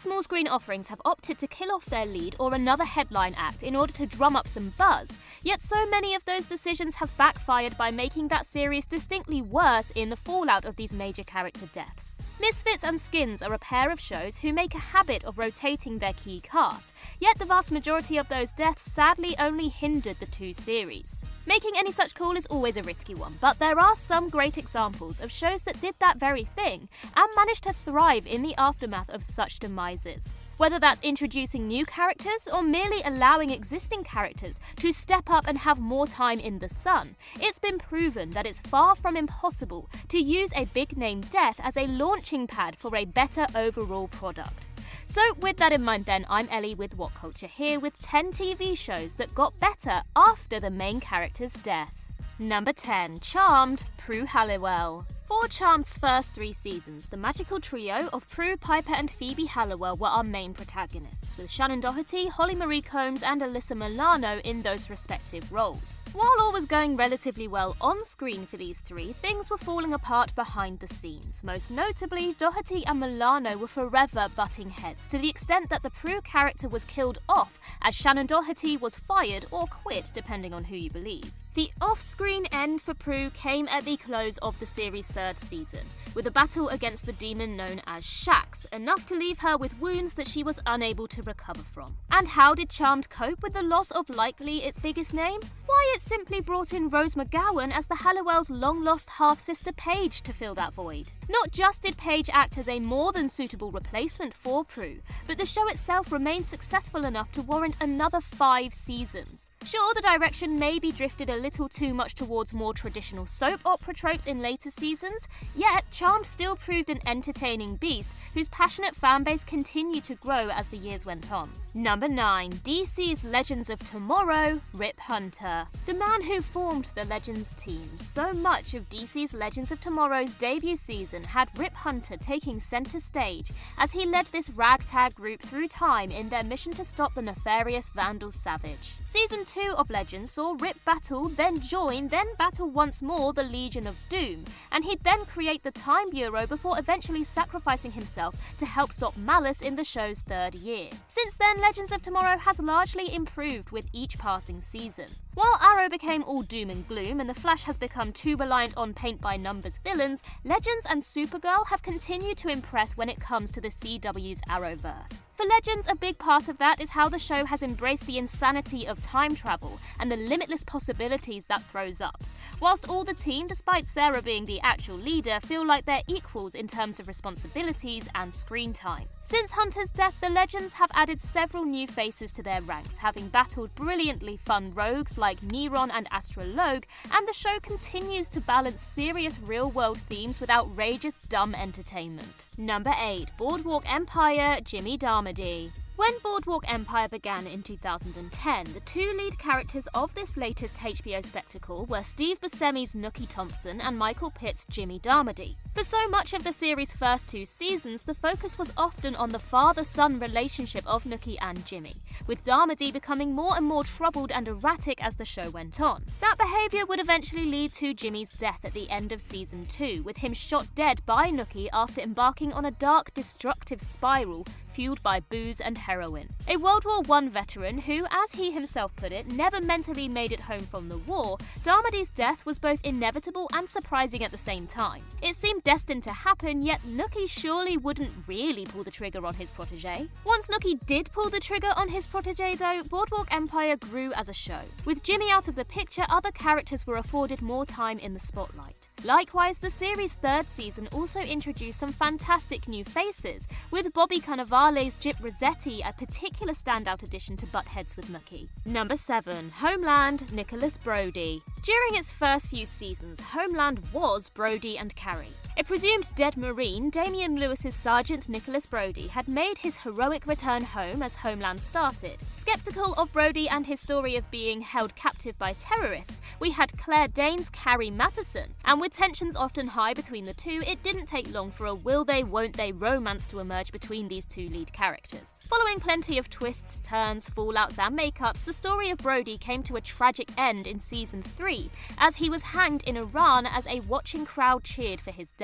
small screen offerings have opted to kill off their lead or another headline act in order to drum up some buzz, yet so many of those decisions have backfired by making that series distinctly worse in the fallout of these major character deaths. Misfits and Skins are a pair of shows who make a habit of rotating their key cast, yet the vast majority of those deaths sadly only hindered the two series. Making any such call is always a risky one, but there are some great examples of shows that did that very thing and managed to thrive in the aftermath of such demises. Whether that's introducing new characters or merely allowing existing characters to step up and have more time in the sun, it's been proven that it's far from impossible to use a big-name death as a launching pad for a better overall product. So with that in mind then, I'm Ellie with What Culture here with 10 TV shows that got better after the main character's death. Number 10. Charmed, Prue Halliwell. For Charmed's first 3 seasons, the magical trio of Prue, Piper and Phoebe Halliwell were our main protagonists, with Shannon Doherty, Holly Marie Combs and Alyssa Milano in those respective roles. While all was going relatively well on screen for these 3, things were falling apart behind the scenes. Most notably, Doherty and Milano were forever butting heads, to the extent that the Prue character was killed off as Shannon Doherty was fired or quit, depending on who you believe. The off-screen end for Prue came at the close of the series' 3rd season, with a battle against the demon known as Shax, enough to leave her with wounds that she was unable to recover from. And how did Charmed cope with the loss of likely its biggest name? Why, it simply brought in Rose McGowan as the Halliwell's long-lost half-sister Paige to fill that void. Not just did Paige act as a more than suitable replacement for Prue, but the show itself remained successful enough to warrant another 5 seasons. Sure, the direction maybe drifted a little too much towards more traditional soap opera tropes in later seasons, yet Charmed still proved an entertaining beast whose passionate fanbase continued to grow as the years went on. Number 9. DC's Legends of Tomorrow, Rip Hunter. The man who formed the Legends team. So much of DC's Legends of Tomorrow's debut season had Rip Hunter taking centre stage as he led this ragtag group through time in their mission to stop the nefarious Vandal Savage. Season 2 of Legends saw Rip battle, then join, then battle once more the Legion of Doom, and he'd then create the Time Bureau before eventually sacrificing himself to help stop Malice in the show's 3rd year. Since then, Legends of Tomorrow has largely improved with each passing season. While Arrow became all doom and gloom and the Flash has become too reliant on paint-by-numbers villains, Legends and Supergirl have continued to impress when it comes to the CW's Arrowverse. For Legends, a big part of that is how the show has embraced the insanity of time travel and the limitless possibilities that throws up. Whilst all the team, despite Sarah being the actual leader, feel like they're equals in terms of responsibilities and screen time. Since Hunter's death, the Legends have added several new faces to their ranks, having battled brilliantly fun rogues like Neron and Astrologue, and the show continues to balance serious real-world themes with outrageous dumb entertainment. Number 8. Boardwalk Empire, Jimmy Darmody. When Boardwalk Empire began in 2010, the 2 lead characters of this latest HBO spectacle were Steve Buscemi's Nookie Thompson and Michael Pitt's Jimmy Darmody. For so much of the series' first 2 seasons, the focus was often on the father-son relationship of Nookie and Jimmy, with Darmody becoming more and more troubled and erratic as the show went on. That behaviour would eventually lead to Jimmy's death at the end of season 2, with him shot dead by Nookie after embarking on a dark, destructive spiral fueled by booze and heroin. A World War I veteran who, as he himself put it, never mentally made it home from the war, Darmody's death was both inevitable and surprising at the same time. It seemed destined to happen, yet Nookie surely wouldn't really pull the trigger on his protege. Once Nookie did pull the trigger on his protege though, Boardwalk Empire grew as a show. With Jimmy out of the picture, other characters were afforded more time in the spotlight. Likewise, the series' 3rd season also introduced some fantastic new faces, with Bobby Cannavale's Gyp Rossetti a particular standout addition to butt heads with Nookie. Number 7. Homeland, Nicholas Brody. During its first few seasons, Homeland was Brody and Carrie. A presumed dead Marine, Damian Lewis's Sergeant Nicholas Brody had made his heroic return home as Homeland started. Skeptical of Brody and his story of being held captive by terrorists, we had Claire Danes' Carrie Matheson, and with tensions often high between the two, it didn't take long for a will they, won't they romance to emerge between these 2 lead characters. Following plenty of twists, turns, fallouts and makeups, the story of Brody came to a tragic end in season 3, as he was hanged in Iran as a watching crowd cheered for his death.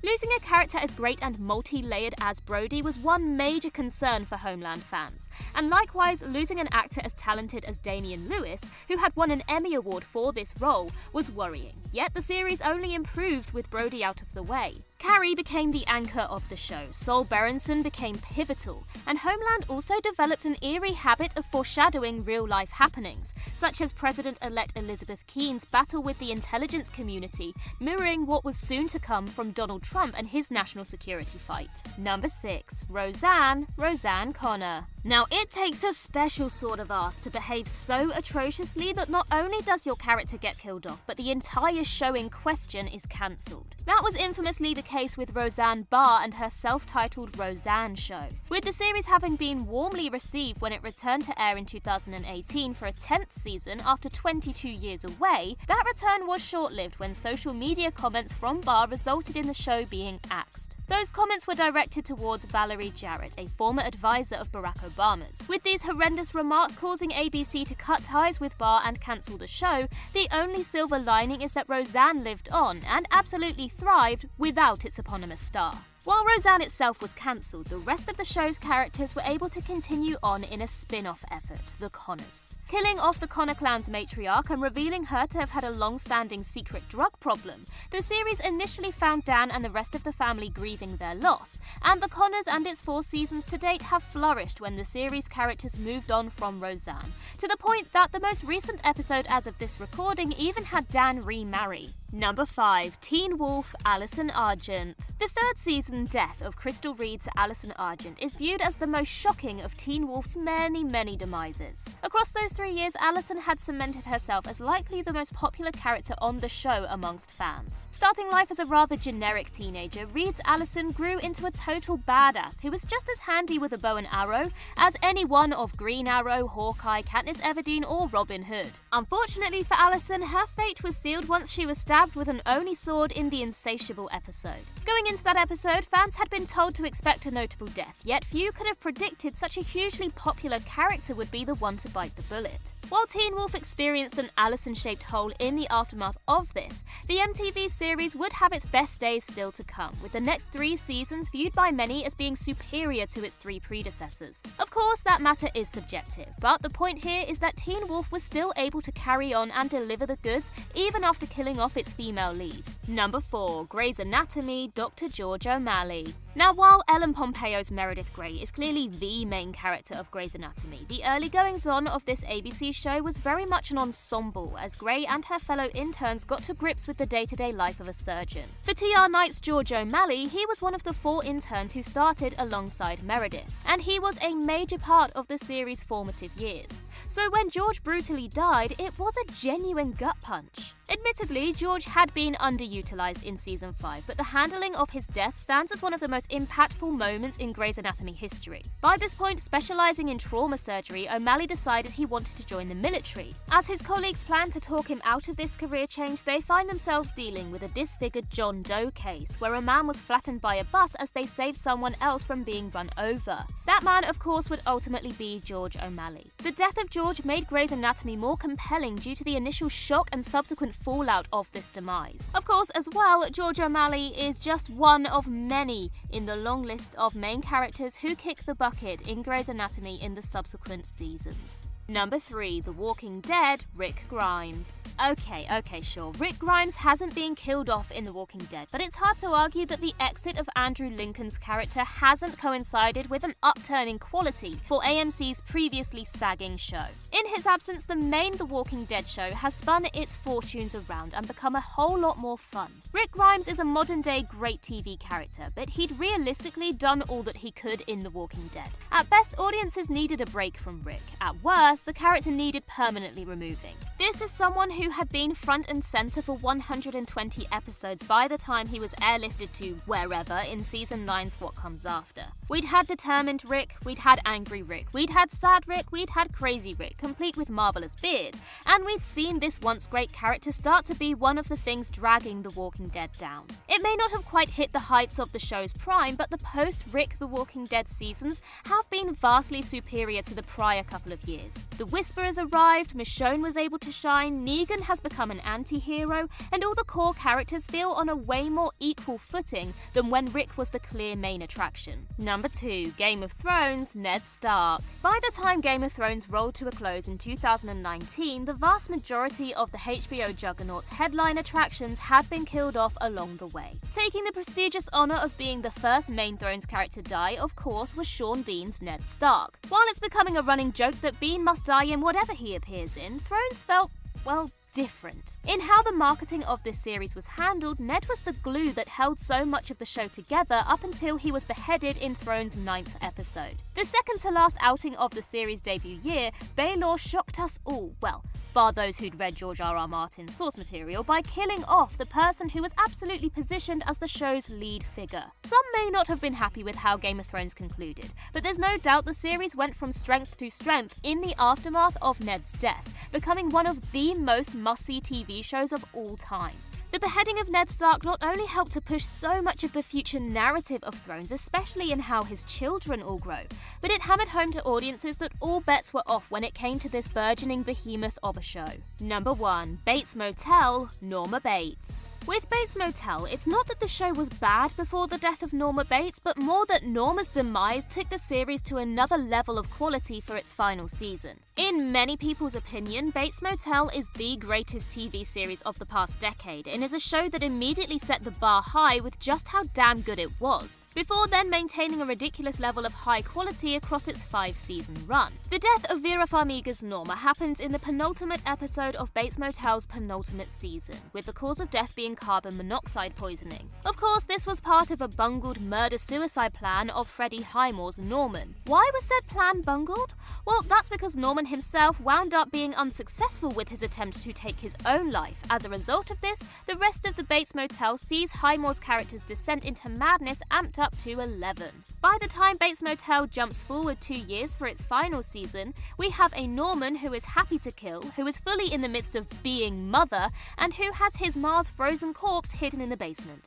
Losing a character as great and multi-layered as Brody was one major concern for Homeland fans, and likewise losing an actor as talented as Damian Lewis, who had won an Emmy Award for this role, was worrying. Yet the series only improved with Brody out of the way. Carrie became the anchor of the show, Saul Berenson became pivotal, and Homeland also developed an eerie habit of foreshadowing real-life happenings, such as President-elect Elizabeth Keene's battle with the intelligence community, mirroring what was soon to come from Donald Trump and his national security fight. Number 6. Roseanne Connor. Now, it takes a special sort of ass to behave so atrociously that not only does your character get killed off, but the entire show in question is cancelled. That was infamously the case with Roseanne Barr and her self-titled Roseanne show. With the series having been warmly received when it returned to air in 2018 for a 10th season after 22 years away, that return was short-lived when social media comments from Barr resulted in the show being axed. Those comments were directed towards Valerie Jarrett, a former advisor of Barack Obama's. With these horrendous remarks causing ABC to cut ties with Barr and cancel the show, the only silver lining is that Roseanne lived on and absolutely thrived without its eponymous star. While Roseanne itself was cancelled, the rest of the show's characters were able to continue on in a spin-off effort, the Connors. Killing off the Connor clan's matriarch and revealing her to have had a long-standing secret drug problem, the series initially found Dan and the rest of the family grieving their loss, and the Connors and its 4 seasons to date have flourished when the series' characters moved on from Roseanne, to the point that the most recent episode as of this recording even had Dan remarry. Number 5. Teen Wolf Allison Argent. The 3rd season death of Crystal Reed's Allison Argent is viewed as the most shocking of Teen Wolf's many demises. Across those 3 years, Allison had cemented herself as likely the most popular character on the show amongst fans. Starting life as a rather generic teenager, Reed's Allison grew into a total badass who was just as handy with a bow and arrow as any one of Green Arrow, Hawkeye, Katniss Everdeen, or Robin Hood. Unfortunately for Allison, her fate was sealed once she was stabbed with an Oni sword in the Insatiable episode. Going into that episode, fans had been told to expect a notable death, yet few could have predicted such a hugely popular character would be the one to bite the bullet. While Teen Wolf experienced an Allison-shaped hole in the aftermath of this, the MTV series would have its best days still to come, with the next 3 seasons viewed by many as being superior to its 3 predecessors. Of course, that matter is subjective, but the point here is that Teen Wolf was still able to carry on and deliver the goods even after killing off its female lead. Number 4. Grey's Anatomy, Dr. George O'Malley. Now, while Ellen Pompeo's Meredith Grey is clearly the main character of Grey's Anatomy, the early goings-on of this ABC show was very much an ensemble, as Grey and her fellow interns got to grips with the day-to-day life of a surgeon. For TR Night's George O'Malley, he was one of the 4 interns who started alongside Meredith, and he was a major part of the series' formative years. So when George brutally died, it was a genuine gut punch. Admittedly, George had been underutilized in season 5, but the handling of his death stands as one of the most impactful moments in Grey's Anatomy history. By this point, specializing in trauma surgery, O'Malley decided he wanted to join the military. As his colleagues planned to talk him out of this career change, they find themselves dealing with a disfigured John Doe case, where a man was flattened by a bus as they saved someone else from being run over. That man, of course, would ultimately be George O'Malley. The death of George made Grey's Anatomy more compelling due to the initial shock and subsequent fallout of this demise. Of course, as well, George O'Malley is just one of many in the long list of main characters who kick the bucket in Grey's Anatomy in the subsequent seasons. Number 3. The Walking Dead, Rick Grimes. Okay, sure. Rick Grimes hasn't been killed off in The Walking Dead, but it's hard to argue that the exit of Andrew Lincoln's character hasn't coincided with an upturn in quality for AMC's previously sagging show. In his absence, the main The Walking Dead show has spun its fortunes around and become a whole lot more fun. Rick Grimes is a modern-day great TV character, but he'd realistically done all that he could in The Walking Dead. At best, audiences needed a break from Rick. At worst, the character needed permanently removing. This is someone who had been front and center for 120 episodes by the time he was airlifted to wherever in season 9's What Comes After. We'd had determined Rick, we'd had angry Rick, we'd had sad Rick, we'd had crazy Rick, complete with marvelous beard, and we'd seen this once great character start to be one of the things dragging The Walking Dead down. It may not have quite hit the heights of the show's prime, but the post-Rick The Walking Dead seasons have been vastly superior to the prior couple of years. The Whisperers arrived, Michonne was able to shine, Negan has become an anti-hero, and all the core characters feel on a way more equal footing than when Rick was the clear main attraction. Number 2. Game of Thrones, Ned Stark. By the time Game of Thrones rolled to a close in 2019, the vast majority of the HBO juggernaut's headline attractions had been killed off along the way. Taking the prestigious honor of being the first main Thrones character to die, of course, was Sean Bean's Ned Stark. While it's becoming a running joke that Bean must die in whatever he appears in, Thrones felt, well, different. In how the marketing of this series was handled, Ned was the glue that held so much of the show together up until he was beheaded in Thrones' 9th episode. The second to last outing of the series' debut year, Baelor shocked us all, well, bar those who'd read George R.R. Martin's source material, by killing off the person who was absolutely positioned as the show's lead figure. Some may not have been happy with how Game of Thrones concluded, but there's no doubt the series went from strength to strength in the aftermath of Ned's death, becoming one of the most must-see TV shows of all time. The beheading of Ned Stark not only helped to push so much of the future narrative of Thrones, especially in how his children all grow, but it hammered home to audiences that all bets were off when it came to this burgeoning behemoth of a show. Number 1. Bates Motel, Norma Bates. With Bates Motel, it's not that the show was bad before the death of Norma Bates, but more that Norma's demise took the series to another level of quality for its final season. In many people's opinion, Bates Motel is the greatest TV series of the past decade, and is a show that immediately set the bar high with just how damn good it was, before then maintaining a ridiculous level of high quality across its 5-season run. The death of Vera Farmiga's Norma happens in the penultimate episode of Bates Motel's penultimate season, with the cause of death being carbon monoxide poisoning. Of course, this was part of a bungled murder-suicide plan of Freddie Highmore's Norman. Why was said plan bungled? Well, that's because Norman himself wound up being unsuccessful with his attempt to take his own life. As a result of this, the rest of the Bates Motel sees Highmore's character's descent into madness amped up to 11. By the time Bates Motel jumps forward 2 years for its final season, we have a Norman who is happy to kill, who is fully in the midst of being mother, and who has his Mars frozen corpse hidden in the basement.